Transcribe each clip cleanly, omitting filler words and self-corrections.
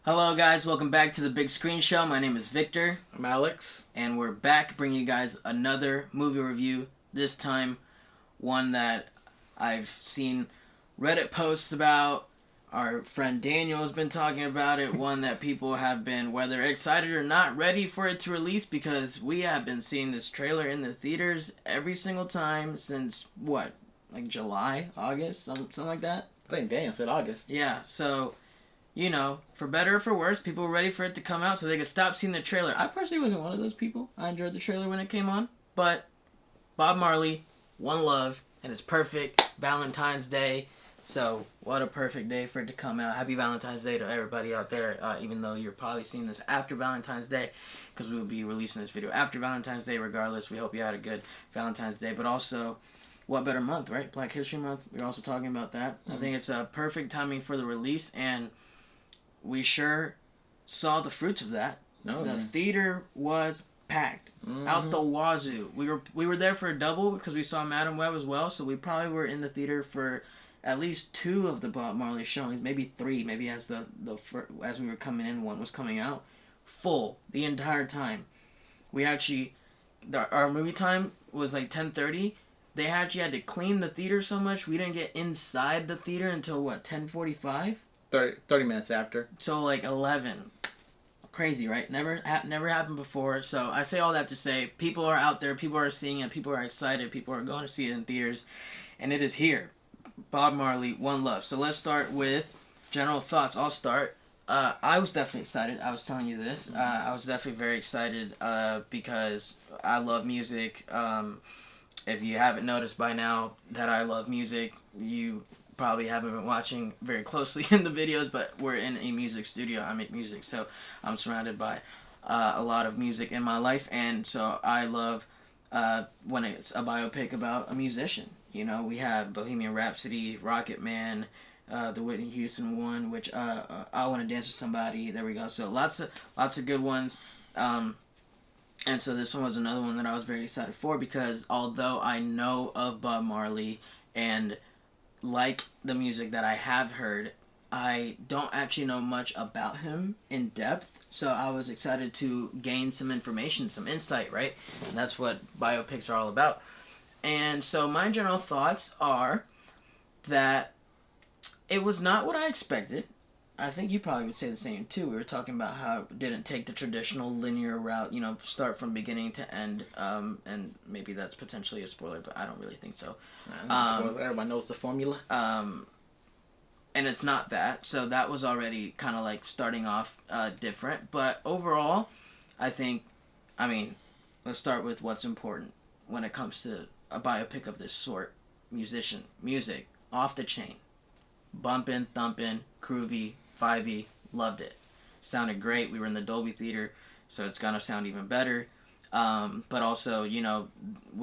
Hello guys, welcome back to the Big Screen Show. My name is Victor. I'm Alex. And we're back bringing you guys another movie review. This time, one that I've seen Reddit posts about. Our friend Daniel has been talking about it. One that people have been, whether excited or not, ready for it to release, because we have been seeing this trailer in the theaters every single time since, what, like July, August, something like that? I think Daniel said August. Yeah, so... You know, for better or for worse, people were ready for it to come out so they could stop seeing the trailer. I personally wasn't one of those people. I enjoyed the trailer when it came on. But Bob Marley, One Love, and it's perfect. Valentine's Day. So what a perfect day for it to come out. Happy Valentine's Day to everybody out there, even though you're probably seeing this after Valentine's Day, because we will be releasing this video after Valentine's Day regardless. We hope you had a good Valentine's Day. But also, what better month, right? Black History Month. We're also talking about that. I think it's a perfect timing for the release, and we sure saw the fruits of that. The theater was packed out the wazoo. We were there for a double because we saw Madam Web as well, so we probably were in the theater for at least 2 of the Bob Marley showings, maybe 3. Maybe as as we were coming in, one was coming out, full the entire time. We actually, our movie time was like 10:30. They actually had to clean the theater so much we didn't get inside the theater until what, 10:45. 30 minutes after. So like 11. Crazy, right? Never happened before. So I say all that to say, people are out there, people are seeing it, people are excited, people are going to see it in theaters, and it is here. Bob Marley, One Love. So let's start with general thoughts. I'll start. I was definitely excited. I was telling you this. I was definitely very excited because I love music. If you haven't noticed by now that I love music, you probably haven't been watching very closely in the videos, but we're in a music studio. I make music, so I'm surrounded by a lot of music in my life, and so I love when it's a biopic about a musician. You know, we have Bohemian Rhapsody, Rocket Man, the Whitney Houston one, which I Want to Dance with Somebody. There we go. So lots of good ones. And so this one was another one that I was very excited for, because although I know of Bob Marley and like the music that I have heard, I don't actually know much about him in depth, so I was excited to gain some information, some insight, right? And that's what biopics are all about. And so my general thoughts are that it was not what I expected. I think you probably would say the same too. We were talking about how it didn't take the traditional linear route, you know, start from beginning to end, and maybe that's potentially a spoiler, but I don't really think so. Spoiler, everybody knows the formula. And it's not that, so that was already kind of like starting off different, but overall, I mean, let's start with what's important when it comes to a biopic of this sort. Music, off the chain, bumping, thumping, groovy, vibey, loved it. Sounded great. We were in the Dolby Theater, so it's gonna sound even better. But also, you know,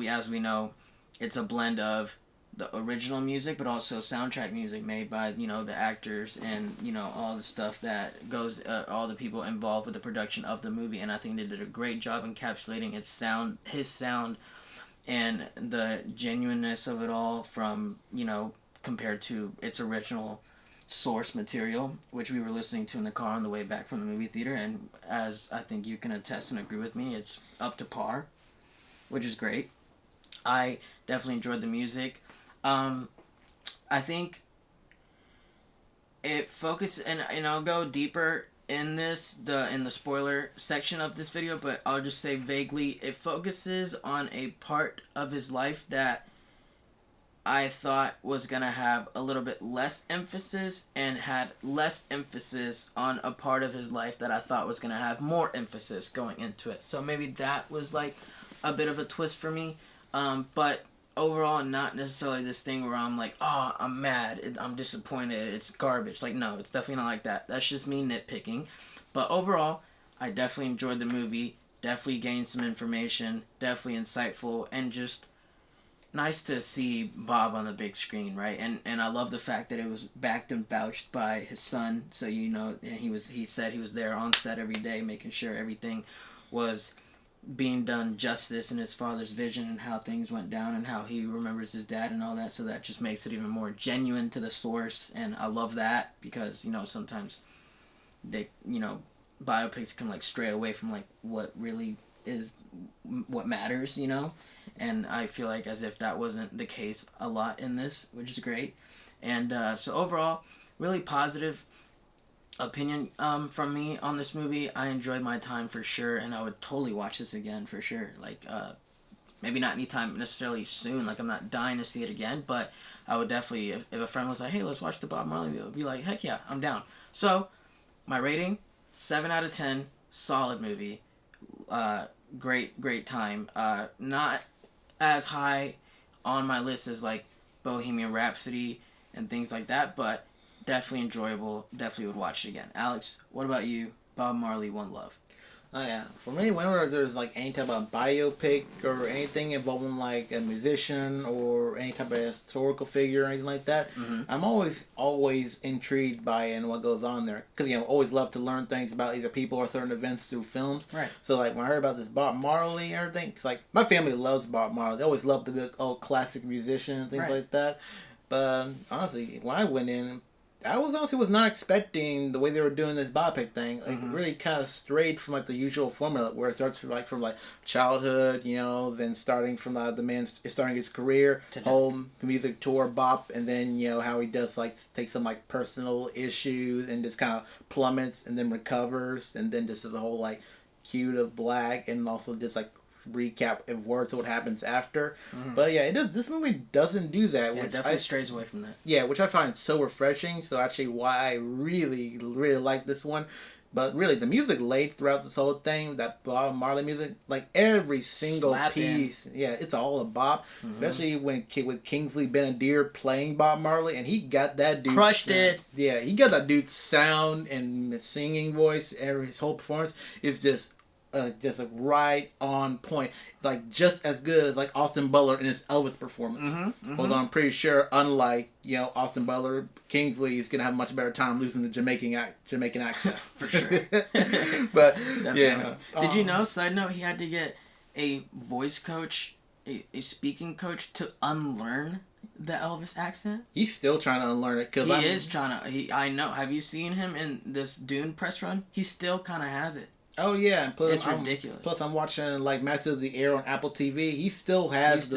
as we know, it's a blend of the original music, but also soundtrack music made by, you know, the actors and, you know, all the stuff that goes, all the people involved with the production of the movie. And I think they did a great job encapsulating his sound, and the genuineness of it all from, you know, compared to its original source material, which we were listening to in the car on the way back from the movie theater, and as I think you can attest and agree with me, it's up to par, which is great. I definitely enjoyed the music. I think it focused, and I'll go deeper in the spoiler section of this video, but I'll just say vaguely, it focuses on a part of his life that I thought was going to have a little bit less emphasis, and had less emphasis on a part of his life that I thought was going to have more emphasis going into it. So maybe that was like a bit of a twist for me. But overall, not necessarily this thing where I'm like, oh, I'm mad, I'm disappointed, it's garbage. Like, no, it's definitely not like that. That's just me nitpicking. But overall, I definitely enjoyed the movie, definitely gained some information, definitely insightful, and just nice to see Bob on the big screen, right? And I love the fact that it was backed and vouched by his son. So, you know, and he said he was there on set every day, making sure everything was being done justice in his father's vision, and how things went down, and how he remembers his dad and all that. So that just makes it even more genuine to the source, and I love that, because, you know, sometimes they, biopics can like stray away from like what really is what matters, and I feel like as if that wasn't the case a lot in this, which is great. And so overall, really positive opinion from me on this movie. I enjoyed my time for sure, and I would totally watch this again for sure. Like maybe not anytime necessarily soon, like I'm not dying to see it again, but I would definitely, if a friend was like, hey, let's watch the Bob Marley movie, I would be like, heck yeah, I'm down. So my rating, 7 out of 10, solid movie. Great time. Not as high on my list as like Bohemian Rhapsody and things like that, but definitely enjoyable. Definitely would watch it again. Alex, what about you? Bob Marley, One Love. Oh yeah, for me, whenever there's like any type of biopic or anything involving like a musician or any type of historical figure or anything like that, I'm always intrigued by it and what goes on there, because always love to learn things about either people or certain events through films. Right. So like when I heard about this Bob Marley and everything, because like my family loves Bob Marley, they always love the good old classic musician and things like that. But honestly, when I went in, I was not expecting the way they were doing this biopic thing. Like really kind of strayed from like the usual formula, where it starts from like childhood, then starting from the man starting his career, whole music tour, bop, and then how he does like take some like personal issues and just kind of plummets and then recovers, and then just the whole like hue of black, and also just like recap of words of what happens after. But yeah, this movie doesn't do that. Yeah, which definitely strays away from that. Yeah, which I find so refreshing. So actually why I really like this one. But really, the music laid throughout this whole thing, that Bob Marley music, like every single piece, yeah, it's all a bop. Especially with Kingsley Ben-Adir playing Bob Marley, and he got that dude crushed it. Yeah, he got that dude's sound and singing voice. His whole performance is just right on point, like just as good as like Austin Butler in his Elvis performance. Although I'm pretty sure, unlike Austin Butler, Kingsley is gonna have a much better time losing the Jamaican accent for sure. But definitely. Yeah, did you know? Side note: he had to get a voice coach, a speaking coach, to unlearn the Elvis accent. He's still trying to unlearn it, because he is trying to. I know. Have you seen him in this Dune press run? He still kind of has it. Oh yeah, and plus it's ridiculous. Plus, I'm watching like Masters of the Air on Apple TV. He still has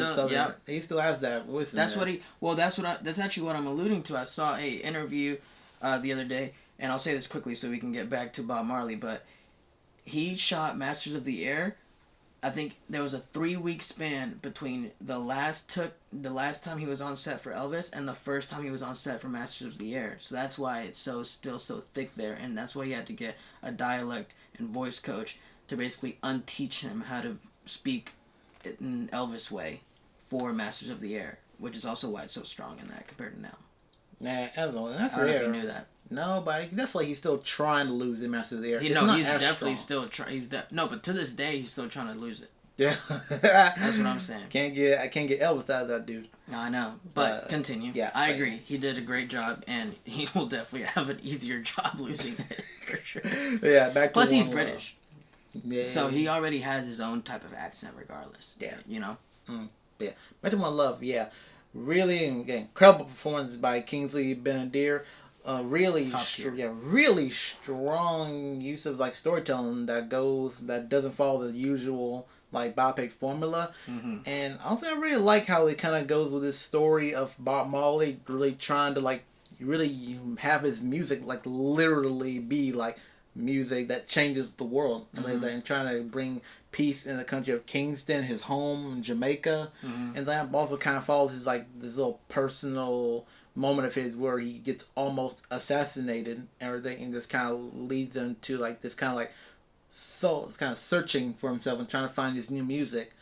he still has that voice. That's what he. Well, that's actually what I'm alluding to. I saw a interview the other day, and I'll say this quickly so we can get back to Bob Marley. But he shot Masters of the Air. I think there was a 3-week span between the last time he was on set for Elvis and the first time he was on set for Masters of the Air. So that's why it's still so thick there, and that's why he had to get a dialect and voice coach to basically unteach him how to speak in Elvis way for Masters of the Air, which is also why it's so strong in that compared to now. Nah, that's I don't know if you knew that. No, but he's still trying to lose in Masters of the Air. He's definitely still trying. No, but to this day, he's still trying to lose it. Yeah, that's what I'm saying. I can't get Elvis out of that dude. I know, but continue. Yeah, I agree. He did a great job, and he will definitely have an easier job losing it for sure. Yeah, back to plus he's British. Yeah, so he already has his own type of accent, regardless. Yeah, Yeah, back to One Love. Yeah, really incredible performance by Kingsley Ben-Adir. Really strong use of like storytelling that doesn't follow the usual like biopic formula. And also I really like how it kind of goes with this story of Bob Marley really trying to like really have his music like literally be like music that changes the world, and trying to bring peace in the country of Kingston, his home in Jamaica. And that also kind of follows his like this little personal moment of his where he gets almost assassinated and everything, and this kind of leads him to like this kind of like kind of searching for himself and trying to find his new music.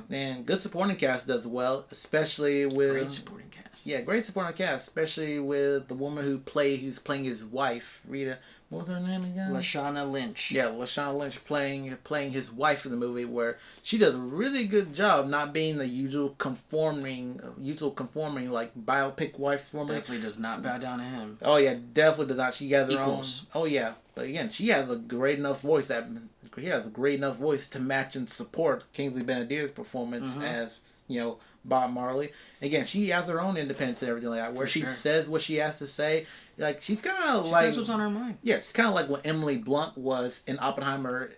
And good supporting cast does well, especially with great supporting cast. Yeah, great supporting cast, especially with the woman who's playing his wife, Rita. What was her name again? Lashana Lynch. Yeah, Lashana Lynch playing his wife in the movie, where she does a really good job not being the usual conforming like biopic wife for me. Definitely does not bow down to him. Oh yeah, definitely does not. She has her Equals. own. Oh yeah, but again, she has a great enough voice to match and support Kingsley Ben-Adir's performance as Bob Marley. Again, she has her own independence and everything like that, where she says what she has to say. like she's kind of She like says what's on her mind. yeah, it's kind of like what Emily Blunt was in Oppenheimer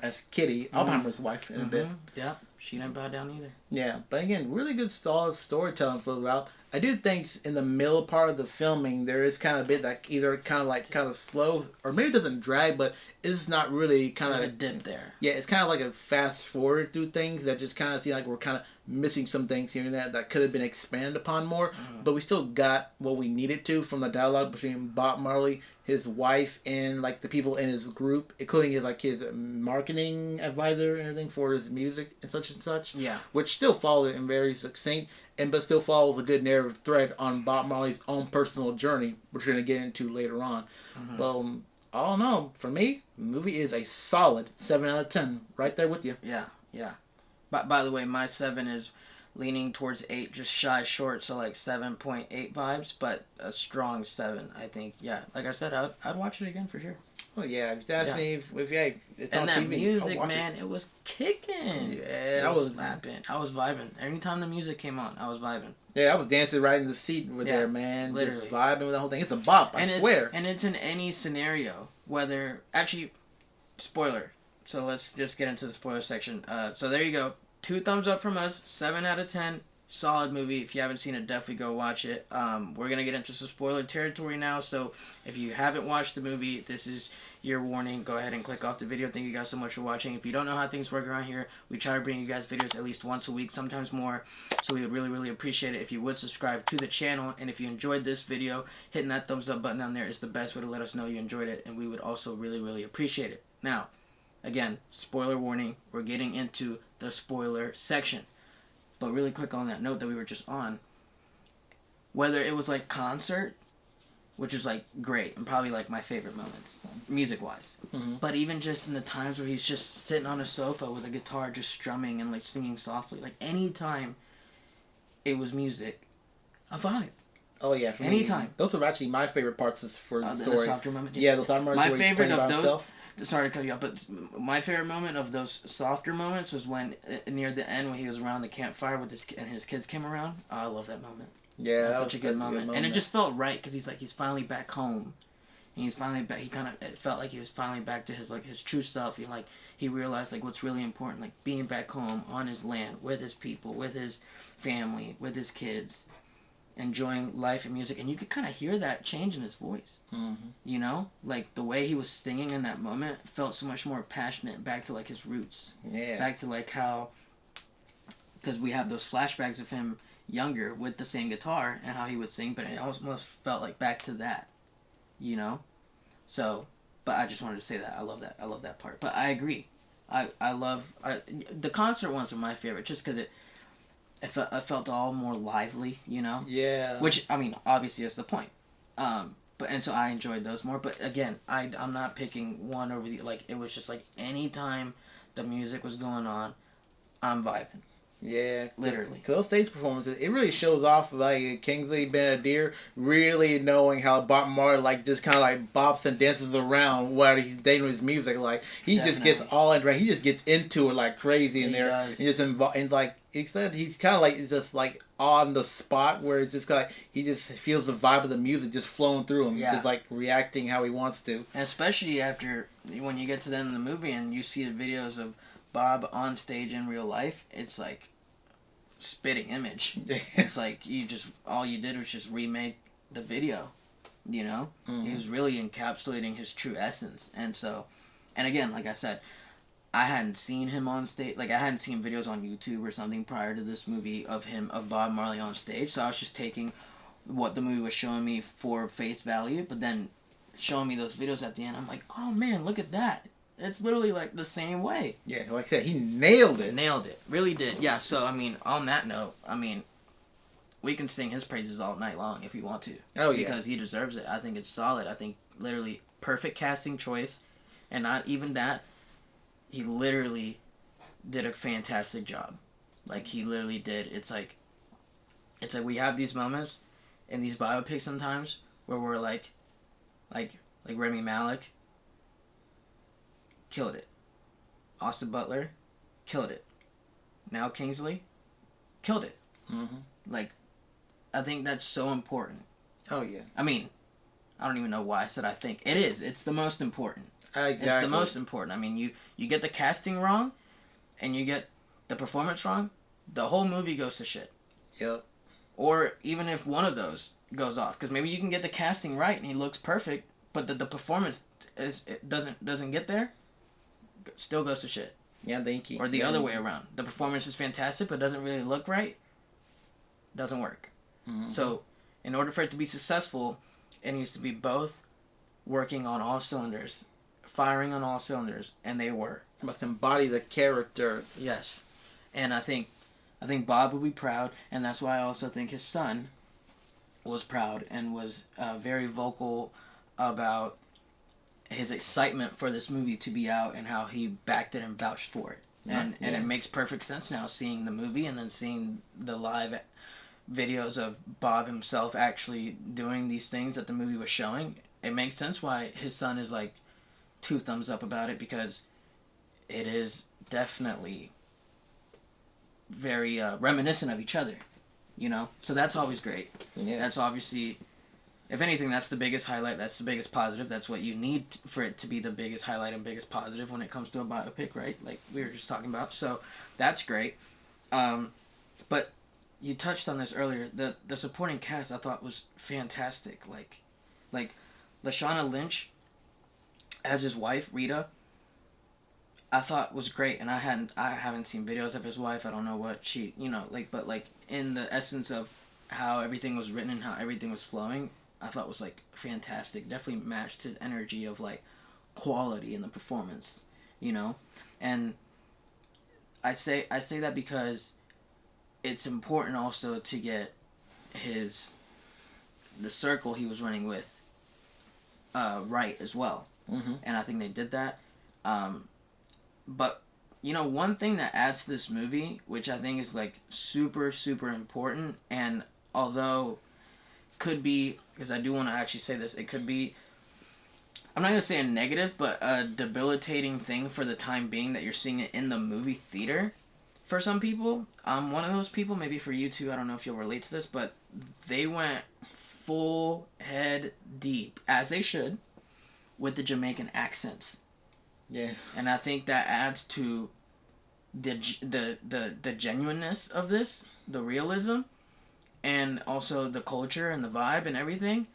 as Kitty, Oppenheimer's wife in a bit. Yeah, she didn't bow down either. Yeah, but again, really good solid storytelling throughout. I do think in the middle part of the filming there is kind of a bit that either kind of slow or maybe it doesn't drag, but it's not really kind of There's a dip there. Yeah, it's kind of like a fast forward through things that just kind of seem like we're kind of missing some things here and there that could have been expanded upon more. But we still got what we needed to from the dialogue between Bob Marley, his wife, and like the people in his group, including his marketing advisor and everything for his music and such. Yeah. Which still followed in very succinct but still follows a good narrative thread on Bob Marley's own personal journey, which we're going to get into later on. But all in all, for me, the movie is a solid 7 out of 10. Right there with you. Yeah. By the way, my 7 is leaning towards 8, just shy short, so like 7.8 vibes, but a strong 7, I think. Yeah, like I said, I'd watch it again for sure. Oh yeah, if you ask me if it's and on that TV, music, I'll watch man, it was kicking. Yeah, I was slapping. I was vibing. Anytime the music came on, I was vibing. Yeah, I was dancing right in the seat with there, man. Literally. Just vibing with the whole thing. It's a bop, I swear. And it's in any scenario, whether actually, spoiler. So let's just get into the spoiler section. So there you go. 2 thumbs up from us. 7 out of 10. Solid movie. If you haven't seen it, definitely go watch it. We're going to get into some spoiler territory now. So if you haven't watched the movie, this is your warning. Go ahead and click off the video. Thank you guys so much for watching. If you don't know how things work around here, we try to bring you guys videos at least once a week, sometimes more. So we would really, really appreciate it if you would subscribe to the channel. And if you enjoyed this video, hitting that thumbs up button down there is the best way to let us know you enjoyed it. And we would also really, really appreciate it. Now, again, spoiler warning. We're getting into the spoiler section. But really quick on that note that we were just on, whether it was like concert, which is like great and probably like my favorite moments, music wise, but even just in the times where he's just sitting on a sofa with a guitar just strumming and like singing softly, like anytime it was music, a vibe. Oh yeah, for anytime. Me, those were actually my favorite parts for the story. The softer moments. Yeah, those softer moments. My favorite of those. Sorry to cut you off, but my favorite moment of those softer moments was when near the end when he was around the campfire with his kids came around. Oh, I love that moment. Yeah, that was such a good moment, and it just felt right because he's finally back home, and he's finally back. It felt like he was finally back to his true self. He realized like what's really important, like being back home on his land with his people, with his family, with his kids. Enjoying life and music, and you could kind of hear that change in his voice. You know, like the way he was singing in that moment felt so much more passionate, back to like his roots. Yeah. Back to like how, because we have those flashbacks of him younger with the same guitar and how he would sing, but it almost felt like back to that. You know, so. But I just wanted to say that I love that. I love that part. But I agree. I love the concert ones are my favorite, just because it felt all more lively, you know? Yeah. Which, I mean, obviously is the point. So I enjoyed those more. But again, I'm not picking one over the... Like, it was just like anytime the music was going on, I'm vibing. Yeah, literally. Because those stage performances, it really shows off like Kingsley Ben-Adir really knowing how Bob Marley like just kind of like bops and dances around while he's dating his music. Like he just gets all into it. He just gets into it like crazy in there. Does. And just and like he said, he's kind of like just like on the spot where it's just kind of he just feels the vibe of the music just flowing through him, just like reacting how he wants to. And especially after when you get to the end of the movie and you see the videos of Bob on stage in real life, it's like spitting image. It's like all you did was just remake the video, you know? He was really encapsulating his true essence. And again, like I said, I hadn't seen him on stage, like I hadn't seen videos on YouTube or something prior to this movie of Bob Marley on stage, so I was just taking what the movie was showing me for face value, but then showing me those videos at the end, I'm like, oh man, look at that. It's literally like the same way. Yeah, like I said, he nailed it. Nailed it. Really did. Yeah, so, I mean, on that note, I mean, we can sing his praises all night long if we want to. Oh, yeah. Because he deserves it. I think it's solid. I think literally perfect casting choice. And not even that, he literally did a fantastic job. Like, he literally did. It's like we have these moments in these biopics sometimes where we're like Rami Malek, killed it. Austin Butler, killed it. Now Kingsley, killed it. Like, I think that's so important. Oh, yeah. I mean, I don't even know why I said I think. It is. It's the most important. Exactly. It's the most important. I mean, you get the casting wrong, and you get the performance wrong, the whole movie goes to shit. Yep. Or even if one of those goes off, because maybe you can get the casting right and he looks perfect, but the performance doesn't get there, still goes to shit. Yeah, thank you. Or the other way around. The performance is fantastic, but doesn't really look right. Doesn't work. Mm-hmm. So, in order for it to be successful, it needs to be both working on all cylinders, firing on all cylinders, and they were. It must embody the character. Yes, and I think Bob would be proud, and that's why I also think his son was proud and was very vocal about his excitement for this movie to be out and how he backed it and vouched for it. And it makes perfect sense now, seeing the movie and then seeing the live videos of Bob himself actually doing these things that the movie was showing. It makes sense why his son is like 2 thumbs up about it, because it is definitely very reminiscent of each other, you know? So that's always great. Yeah. That's obviously, if anything, that's the biggest highlight. That's the biggest positive. That's what you need for it to be the biggest highlight and biggest positive when it comes to a biopic, right? Like we were just talking about. So that's great. But you touched on this earlier. The supporting cast I thought was fantastic. Like Lashana Lynch as his wife, Rita, I thought was great, and I haven't seen videos of his wife. I don't know what she, but in the essence of how everything was written and how everything was flowing, I thought was like fantastic. Definitely matched the energy of like quality in the performance, And I say that because it's important also to get the circle he was running with right as well. Mm-hmm. And I think they did that. But, one thing that adds to this movie, which I think is, like, super, super important, and although could be, because I do want to actually say this, it could be, I'm not going to say a negative, but a debilitating thing for the time being that you're seeing it in the movie theater for some people. I'm one of those people, maybe for you too, I don't know if you'll relate to this, but they went full head deep, as they should, with the Jamaican accents. Yeah. And I think that adds to the genuineness of this, the realism, and also the culture and the vibe and everything.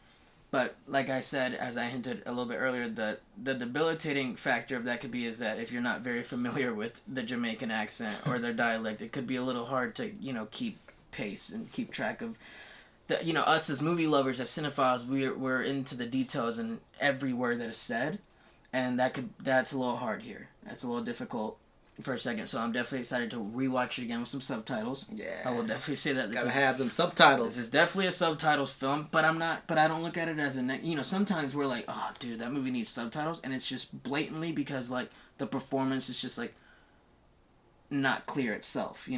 But like I said, as I hinted a little bit earlier, the debilitating factor of that could be is that if you're not very familiar with the Jamaican accent or their dialect, it could be a little hard to, keep pace and keep track of us as movie lovers, as cinephiles, we're into the details and every word that is said. And that's a little hard here. That's a little difficult for a second. So I'm definitely excited to rewatch it again with some subtitles. Yeah. I will definitely say that Gotta have them subtitles. This is definitely a subtitles film, but I don't look at it as sometimes we're like, oh dude, that movie needs subtitles, and it's just blatantly because like the performance is just like not clear itself,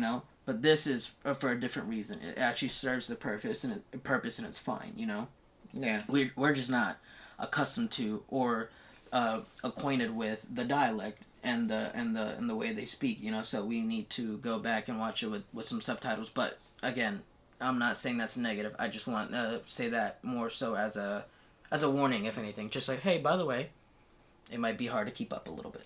But this is for a different reason. It actually serves the purpose and it's fine, Yeah. We're just not accustomed to or acquainted with the dialect and the way they speak, so we need to go back and watch it with some subtitles. But again, I'm not saying that's negative. I just want to say that more so as a warning, if anything. Just like, hey, by the way, it might be hard to keep up a little bit.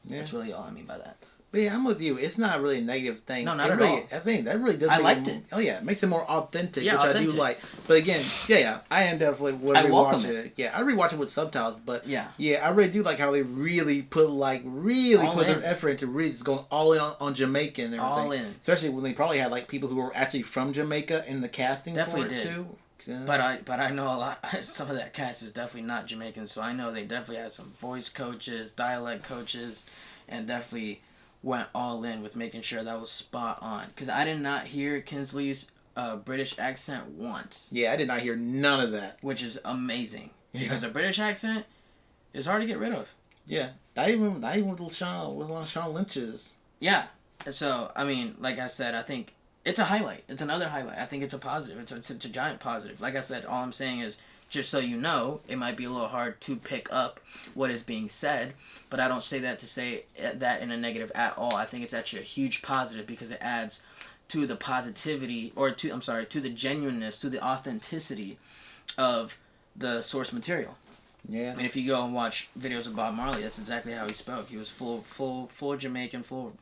Yeah. That's really all I mean by that. But yeah, I'm with you. It's not really a negative thing. No, not at all. I think that really does. I liked it. Oh yeah, it makes it more authentic, yeah, which authentic. I do like. But again, yeah, I am definitely would rewatch it. Yeah, I rewatch it with subtitles. But yeah, I really do like how they really put their effort into really just going all in on Jamaican and everything. All in, especially when they probably had like people who were actually from Jamaica in the casting definitely for it did. too. Yeah. But I know a lot. Some of that cast is definitely not Jamaican, so I know they definitely had some voice coaches, dialect coaches, and definitely went all in with making sure that was spot on. Because I did not hear Kinsley's British accent once. Yeah, I did not hear none of that. Which is amazing. Yeah. Because a British accent is hard to get rid of. Yeah. Not even with Lashana Lynch's. Yeah. So, I mean, like I said, I think it's a highlight. It's another highlight. I think it's a positive. It's a giant positive. Like I said, all I'm saying is, just so you know, it might be a little hard to pick up what is being said, but I don't say that to say that in a negative at all. I think it's actually a huge positive because it adds to the positivity, or to the genuineness, to the authenticity of the source material. Yeah. I mean, if you go and watch videos of Bob Marley, that's exactly how he spoke. He was full Jamaican, full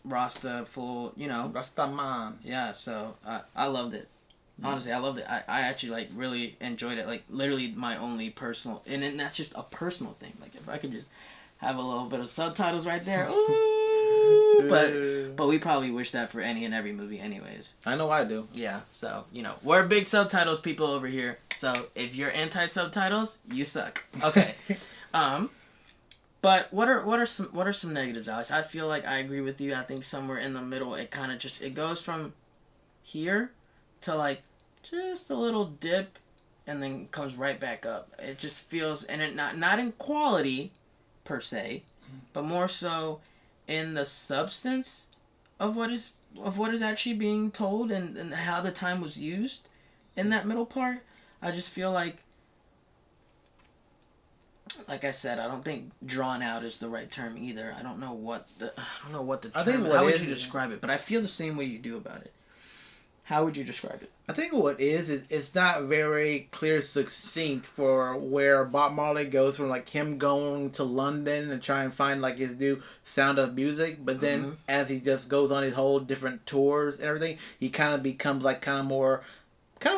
Rasta, full, Rasta man. Yeah, so I loved it. Honestly, I loved it. I actually, like, really enjoyed it. Like, literally my only personal... And then that's just a personal thing. Like, if I could just have a little bit of subtitles right there. Ooh! But we probably wish that for any and every movie anyways. I know I do. Yeah, so, we're big subtitles people over here. So, if you're anti-subtitles, you suck. Okay. But what are some negatives, Alex? I feel like I agree with you. I think somewhere in the middle, it kind of it goes from here to, like, just a little dip, and then comes right back up. It just feels, and it not in quality per se, but more so in the substance of what is actually being told, and how the time was used in that middle part. I just feel like I said, I don't think drawn out is the right term either. I don't know what the term. How would you describe it? But I feel the same way you do about it. How would you describe it? I think what is it's not very clear, succinct for where Bob Marley goes from, like, him going to London and try and find, like, his new sound of music, but then as he just goes on his whole different tours and everything, he kind of becomes, like, kind of more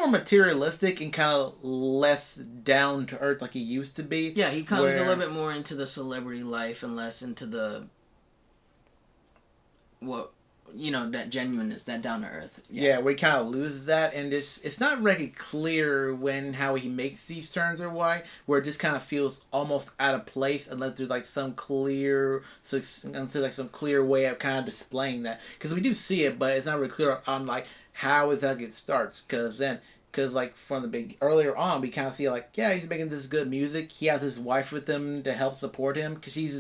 materialistic and kind of less down to earth like he used to be. Yeah, he comes a little bit more into the celebrity life and less into the that genuineness, that down to earth. Yeah, where he kind of loses that, and it's not really clear how he makes these turns or why, where it just kind of feels almost out of place unless there's, like, some clear way of kind of displaying that. Because we do see it, but it's not really clear on, like, how exactly it starts. Because like, from the earlier on, we kind of see, like, yeah, he's making this good music. He has his wife with him to help support him, because she's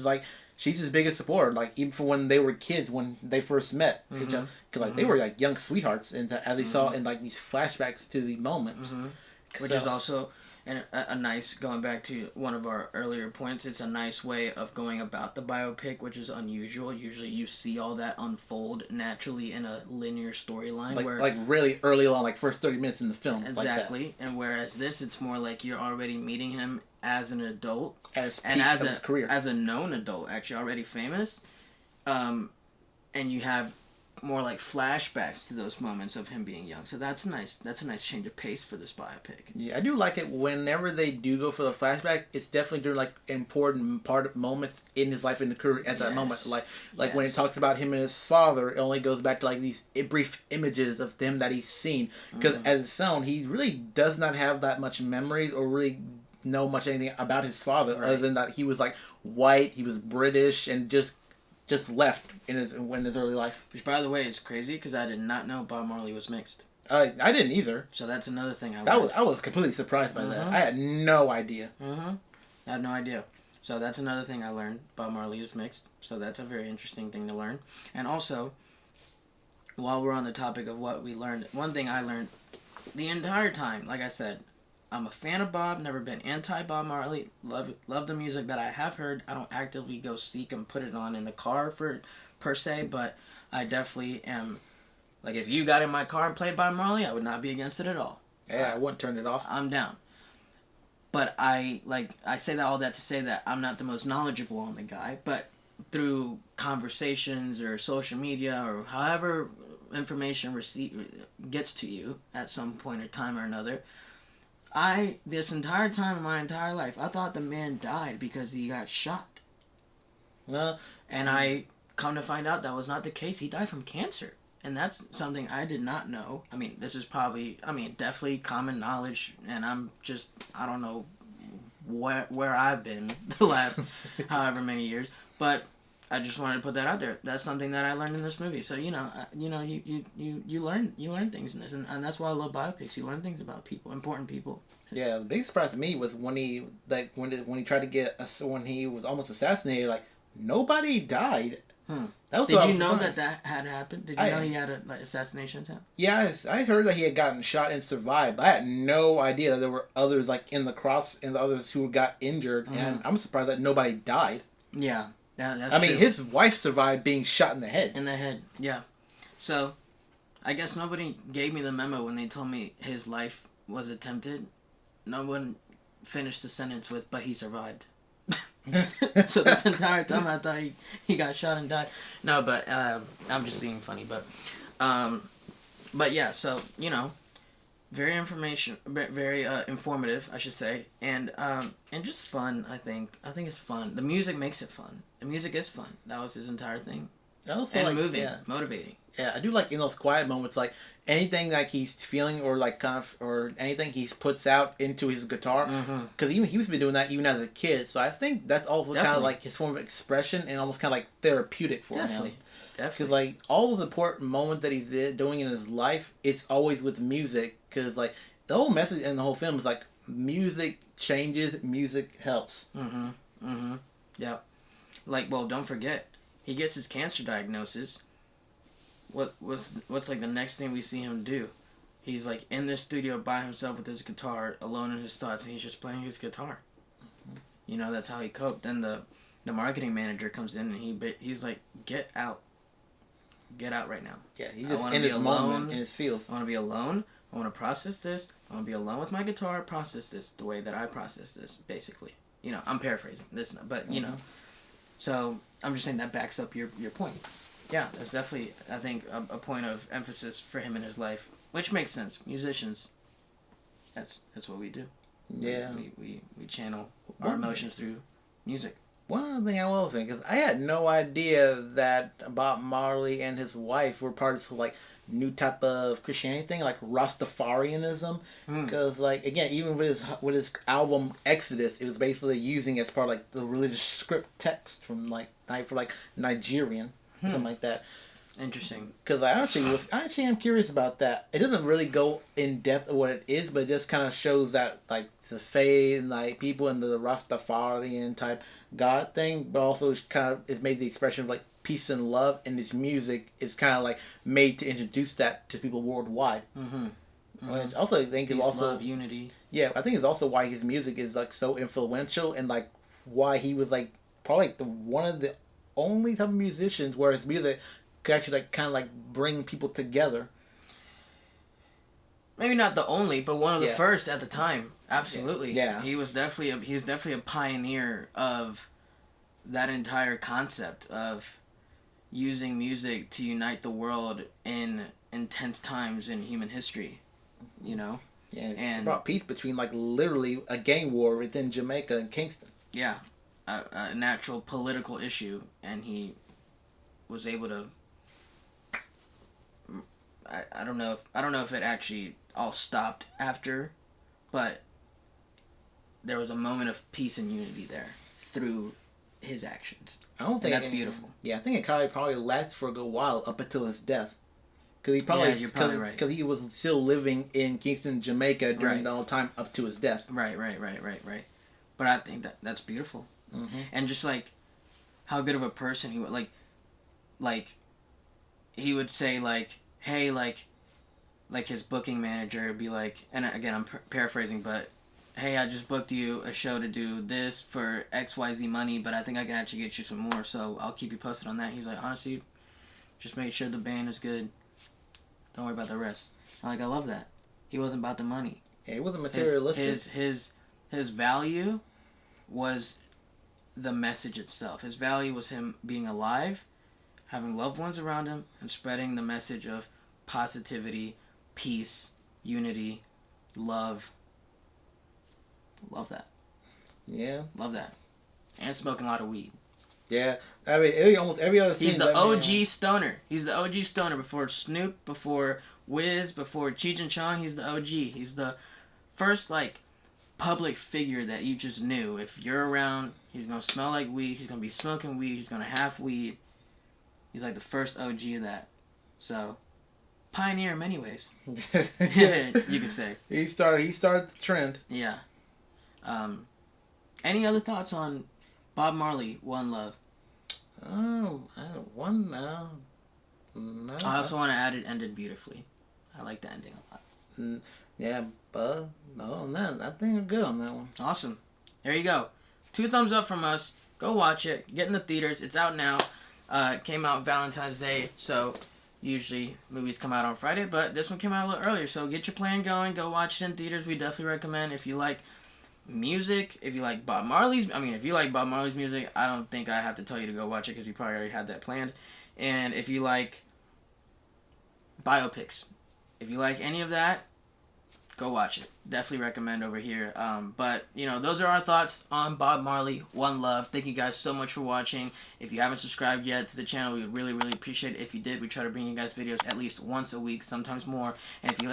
his biggest supporter, like, even for when they were kids, when they first met. Because, like, they were, like, young sweethearts, and as we saw in, like, these flashbacks to the moments. Which is also a nice, going back to one of our earlier points, it's a nice way of going about the biopic, which is unusual. Usually you see all that unfold naturally in a linear storyline. Like really early on, like, first 30 minutes in the film. Exactly. Like, and whereas this, it's more like you're already meeting him as an adult, as his career, as a known adult, actually already famous, and you have more like flashbacks to those moments of him being young. So that's a nice change of pace for this biopic. Yeah, I do like it whenever they do go for the flashback. It's definitely during, like, important moments in his life in the career at that moment. Like when it talks about him and his father, it only goes back to, like, these brief images of them that he's seen. Because as it's shown, he really does not have that much memories or really know much anything about his father, other than that he was, like, white, he was British, and just left in his early life. Which, by the way, is crazy, because I did not know Bob Marley was mixed. I didn't either. So that's another thing I learned. I was completely surprised by that. I had no idea. I had no idea. So that's another thing I learned. Bob Marley is mixed. So that's a very interesting thing to learn. And also, while we're on the topic of what we learned, one thing I learned the entire time, like I said, I'm a fan of Bob, never been anti-Bob Marley, love the music that I have heard. I don't actively go seek and put it on in the car per se, but I definitely am, like, if you got in my car and played Bob Marley, I would not be against it at all. Yeah, I wouldn't turn it off. I'm down. But I say all that to say that I'm not the most knowledgeable on the guy, but through conversations or social media or however information gets to you at some point or time or another, this entire time in my entire life, I thought the man died because he got shot. And I come to find out that was not the case. He died from cancer. And that's something I did not know. I mean, this is definitely common knowledge, and I don't know where I've been the last however many years, but I just wanted to put that out there. That's something that I learned in this movie. So, you learn things in this, and that's why I love biopics. You learn things about people, important people. Yeah, the biggest surprise to me was when he tried to when he was almost assassinated. Like, nobody died. Did you know that had happened? Did you know he had an assassination attempt? Yeah, I heard that he had gotten shot and survived, but I had no idea that there were others, like, and the others who got injured, and I'm surprised that nobody died. Yeah. Yeah, that's true. His wife survived being shot in the head. In the head, yeah. So, I guess nobody gave me the memo when they told me his life was attempted. no one finished the sentence with, but he survived. So this entire time I thought he got shot and died. No, but I'm just being funny. But yeah, so very informative, I should say, and just fun. I think it's fun. The music makes it fun. The music is fun. That was his entire thing. Also, and moving, motivating. Yeah, I do like in those quiet moments, like anything like he's feeling or like or anything he puts out into his guitar, because he's been doing that even as a kid. So I think that's also kind of like his form of expression and almost kind of like therapeutic for him. Because like all those important moments that he's doing in his life, it's always with music. Because like the whole message in the whole film is like music changes, music helps. Yeah. Like, well, don't forget, he gets his cancer diagnosis. What's like the next thing we see him do? He's like in the studio by himself with his guitar, alone in his thoughts, and he's just playing his guitar. That's how he coped. Then the marketing manager comes in and he's like, get out right now. Yeah, he's just in his moment, in his feels. I want to be alone. I want to process this. I want to be alone with my guitar, process this the way that I process this, basically. I'm paraphrasing this, but so I'm just saying that backs up your point. Yeah, that's definitely, I think, a point of emphasis for him in his life, which makes sense. Musicians, that's what we do. Yeah. We channel our emotions through music. One other thing I will say, because I had no idea that Bob Marley and his wife were part of this, like, new type of Christianity thing, like Rastafarianism. Because, like, again, even with his album Exodus, it was basically using as part of, like, the religious script text from, like, Nigerian. Something like that. Interesting. Because I actually am curious about that. It doesn't really go in depth of what it is, but it just kind of shows that like the faith and like people in the Rastafarian type God thing, but also it made the expression of like peace and love, and this music is kind of like made to introduce that to people worldwide. Which also I think peace, is also love, unity. Yeah, I think it's also why his music is like so influential, and like why he was like probably like one of the only type of musicians where his music could actually like kind of like bring people together. Maybe not the only, but one of the first at the time. Absolutely. Yeah. He was definitely a pioneer of that entire concept of using music to unite the world in intense times in human history. Yeah, and it brought peace between like literally a gang war within Jamaica and Kingston. Yeah. A natural political issue, and he was able to. I don't know if it actually all stopped after, but there was a moment of peace and unity there through his actions. I don't think that's beautiful. Yeah, I think it probably lasted for a good while up until his death. Because you're probably right. Because he was still living in Kingston, Jamaica during the whole time up to his death. Right. But I think that's beautiful. And just like how good of a person he would like he would say like, hey, like his booking manager would be like, and again I'm paraphrasing, but hey, I just booked you a show to do this for XYZ money, but I think I can actually get you some more, so I'll keep you posted on that. He's like, honestly, just make sure the band is good, don't worry about the rest. I love that. He wasn't about the money. Yeah, he wasn't materialistic. His value was the message itself. His value was him being alive, having loved ones around him, and spreading the message of positivity, peace, unity, love. Love that. Yeah. Love that. And smoking a lot of weed. Yeah. I mean, almost every other scene. He's the OG stoner. He's the OG stoner. Before Snoop, before Wiz, before Cheech and Chong, he's the OG. He's the first, like, public figure that you just knew. If you're around, he's going to smell like weed. He's going to be smoking weed. He's going to have weed. He's like the first OG of that. So, pioneer in many ways. You could say. He started the trend. Yeah. Any other thoughts on Bob Marley, One Love? No. I also want to add it ended beautifully. I like the ending a lot. Yeah, but other than that, I think I'm good on that one. Awesome. There you go. 2 thumbs up from us. Go watch it. Get in the theaters. It's out now. It came out Valentine's Day, so Usually movies come out on Friday, but this one came out a little earlier. So get your plan going. Go watch it in theaters. We definitely recommend. If you like music, if you like Bob Marley's, if you like Bob Marley's music, I don't think I have to tell you to go watch it because you probably already had that planned. And if you like biopics, if you like any of that, go watch it. Definitely recommend over here. But, those are our thoughts on Bob Marley. One love. Thank you guys so much for watching. If you haven't subscribed yet to the channel, we would really, really appreciate it if you did. We try to bring you guys videos at least once a week, sometimes more. And if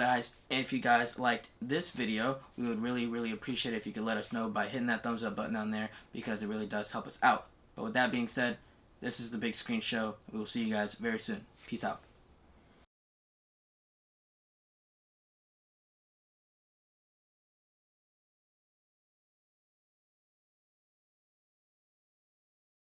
you guys liked this video, we would really, really appreciate it if you could let us know by hitting that thumbs up button down there, because it really does help us out. But with that being said, this is The Big Screen Show. We will see you guys very soon. Peace out.